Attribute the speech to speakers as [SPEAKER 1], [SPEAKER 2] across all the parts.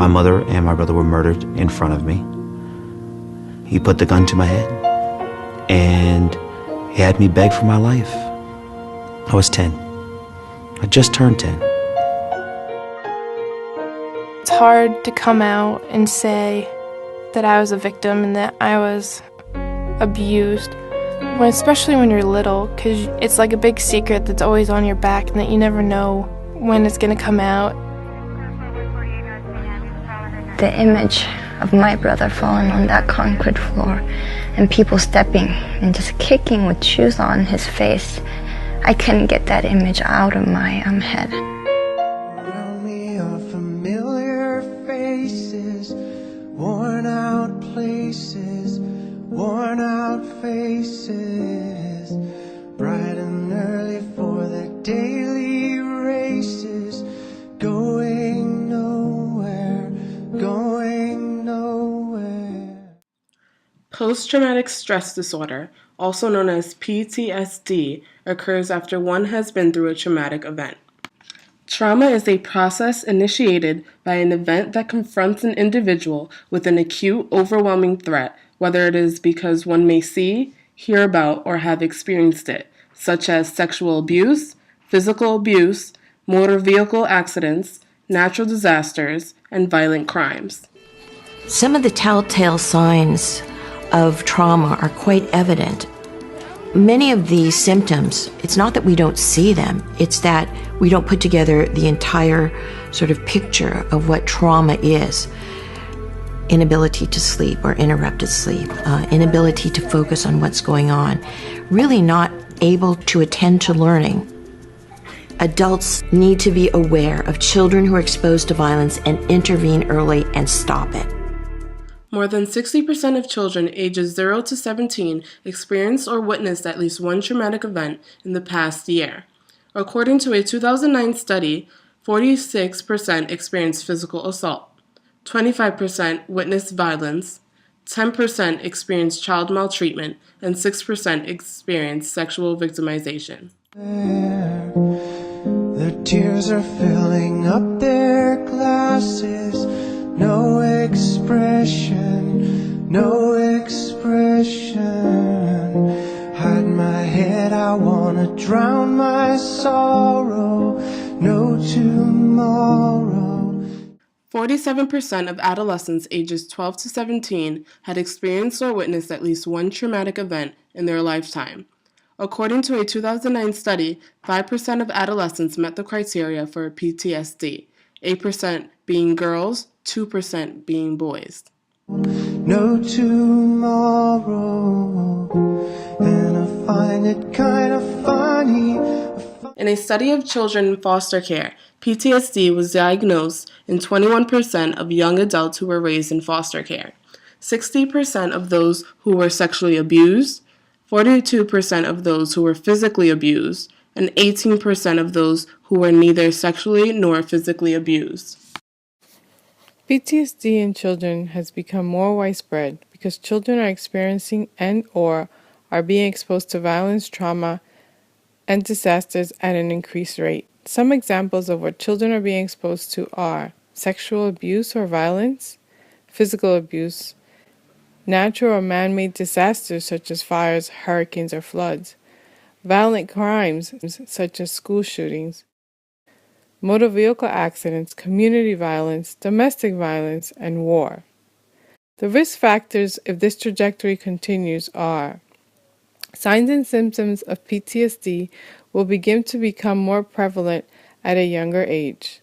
[SPEAKER 1] My mother and my brother were murdered in front of me. He put the gun to my head and he had me beg for my life. I was 10. I just turned 10.
[SPEAKER 2] It's hard to come out and say that I was a victim and that I was abused, especially when you're little, because it's like a big secret that's always on your back and that you never know when it's going to come out.
[SPEAKER 3] The image of my brother falling on that concrete floor and people stepping and just kicking with shoes on his face, I couldn't get that image out of my head.
[SPEAKER 4] Around me are familiar faces, worn out places, worn out faces, bright and early for their daily races, going nowhere, going nowhere.
[SPEAKER 5] Post-traumatic stress disorder, also known as PTSD, occurs after one has been through a traumatic event. Trauma is a process initiated by an event that confronts an individual with an acute, overwhelming threat, whether it is because one may see, hear about, or have experienced it, such as sexual abuse, physical abuse, motor vehicle accidents, natural disasters, and violent crimes.
[SPEAKER 6] Some of the telltale signs of trauma are quite evident. Many of these symptoms, it's not that we don't see them, it's that we don't put together the entire sort of picture of what trauma is. Inability to sleep or interrupted sleep, inability to focus on what's going on, really not able to attend to learning. Adults need to be aware of children who are exposed to violence and intervene early and stop it.
[SPEAKER 5] More than 60% of children ages 0 to 17 experienced or witnessed at least one traumatic event in the past year. According to a 2009 study, 46% experienced physical assault, 25% witnessed violence, 10% experienced child maltreatment, and 6% experienced sexual victimization.
[SPEAKER 4] Their tears are filling up their glasses. No expression, no expression. Hide my head, I wanna drown my sorrow. No tomorrow.
[SPEAKER 5] 47% of adolescents ages 12 to 17 had experienced or witnessed at least one traumatic event in their lifetime. According to a 2009 study, 5% of adolescents met the criteria for PTSD, 8% being girls, 2% being boys.
[SPEAKER 4] No tomorrow, and I find it kind of funny.
[SPEAKER 5] In a study of children in foster care, PTSD was diagnosed in 21% of young adults who were raised in foster care, 60% of those who were sexually abused, 42% of those who were physically abused, and 18% of those who were neither sexually nor physically abused.
[SPEAKER 7] PTSD in children has become more widespread because children are experiencing and/or are being exposed to violence, trauma, and disasters at an increased rate. Some examples of what children are being exposed to are sexual abuse or violence, physical abuse, natural or man-made disasters such as fires, hurricanes, or floods, violent crimes such as school shootings, motor vehicle accidents, community violence, domestic violence, and war. The risk factors if this trajectory continues are: signs and symptoms of PTSD will begin to become more prevalent at a younger age.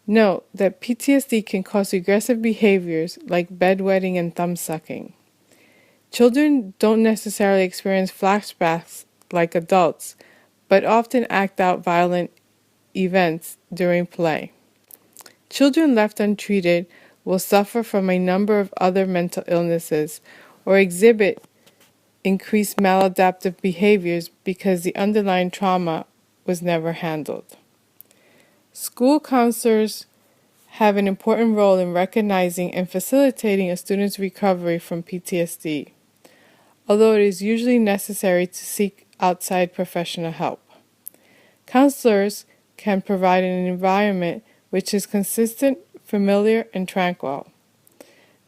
[SPEAKER 7] Note that PTSD can cause aggressive behaviors like bedwetting and thumb-sucking. Children don't necessarily experience flashbacks like adults, but often act out violent events during play. Children left untreated will suffer from a number of other mental illnesses or exhibit increased maladaptive behaviors because the underlying trauma was never handled. School counselors have an important role in recognizing and facilitating a student's recovery from PTSD, although it is usually necessary to seek outside professional help. Counselors can provide an environment which is consistent, familiar, and tranquil.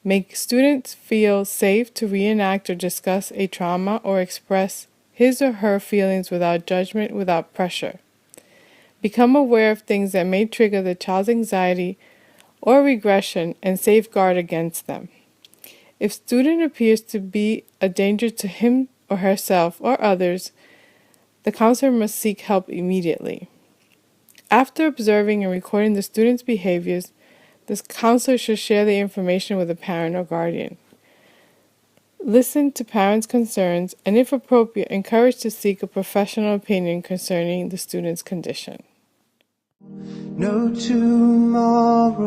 [SPEAKER 7] Make students feel safe to reenact or discuss a trauma or express his or her feelings without judgment, without pressure. Become aware of things that may trigger the child's anxiety or regression and safeguard against them. If student appears to be a danger to him or herself or others, the counselor must seek help immediately. After observing and recording the student's behaviors, the counselor should share the information with a parent or guardian. Listen to parents' concerns and, if appropriate, encourage to seek a professional opinion concerning the student's condition.
[SPEAKER 4] No tomorrow,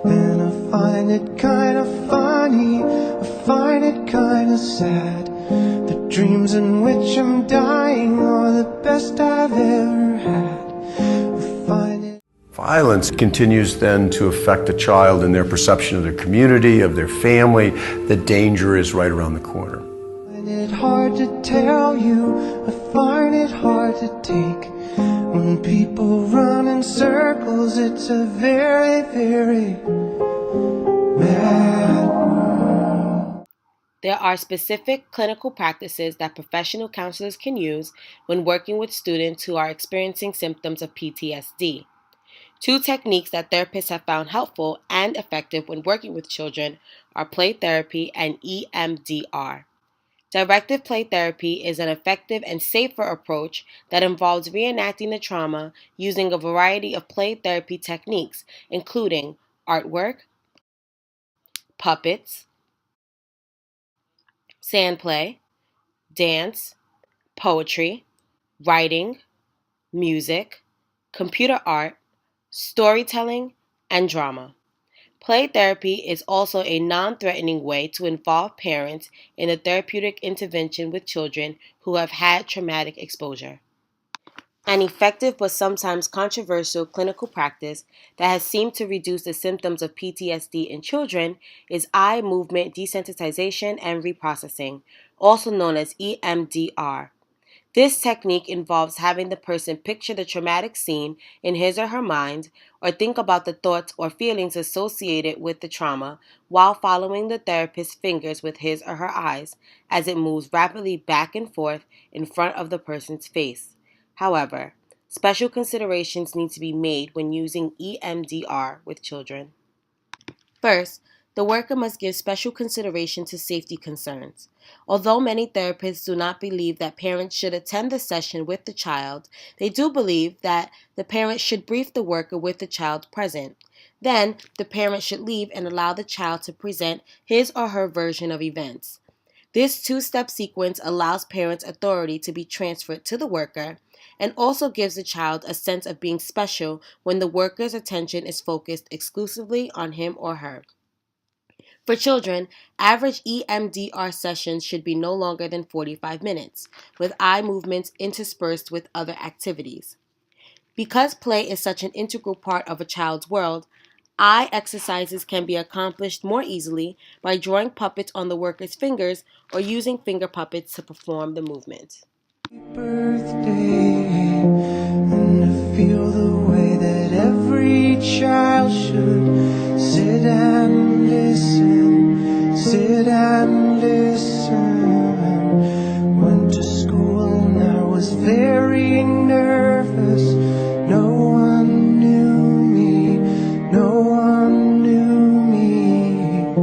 [SPEAKER 4] and I find it kind of funny, I find it kind of sad. The dreams in which I'm dying are the best I've ever had. I find it.
[SPEAKER 8] Violence continues then to affect a child and their perception of their community, of their family. The danger is right around the corner.
[SPEAKER 4] I find it hard to tell you, I find it hard to take. When people run in circles, it's a very, very mad world.
[SPEAKER 9] There are specific clinical practices that professional counselors can use when working with students who are experiencing symptoms of PTSD. Two techniques that therapists have found helpful and effective when working with children are play therapy and EMDR. Directive play therapy is an effective and safer approach that involves reenacting the trauma using a variety of play therapy techniques, including artwork, puppets, sand play, dance, poetry, writing, music, computer art, storytelling, and drama. Play therapy is also a non-threatening way to involve parents in a therapeutic intervention with children who have had traumatic exposure. An effective but sometimes controversial clinical practice that has seemed to reduce the symptoms of PTSD in children is eye movement desensitization and reprocessing, also known as EMDR. This technique involves having the person picture the traumatic scene in his or her mind or think about the thoughts or feelings associated with the trauma while following the therapist's fingers with his or her eyes as it moves rapidly back and forth in front of the person's face. However, special considerations need to be made when using EMDR with children. First, the worker must give special consideration to safety concerns. Although many therapists do not believe that parents should attend the session with the child, they do believe that the parent should brief the worker with the child present. Then, the parent should leave and allow the child to present his or her version of events. This two-step sequence allows parents' authority to be transferred to the worker and also gives the child a sense of being special when the worker's attention is focused exclusively on him or her. For children, average EMDR sessions should be no longer than 45 minutes, with eye movements interspersed with other activities. Because play is such an integral part of a child's world, eye exercises can be accomplished more easily by drawing puppets on the worker's fingers or using finger puppets to perform the movement.
[SPEAKER 4] Birthday, and I feel the way that every child should sit and listen, sit and listen. Went to school and I was very nervous. No one knew me, no one knew me.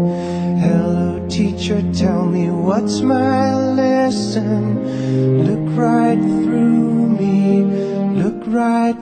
[SPEAKER 4] Hello teacher, tell me what's my lesson. Look right through me, look right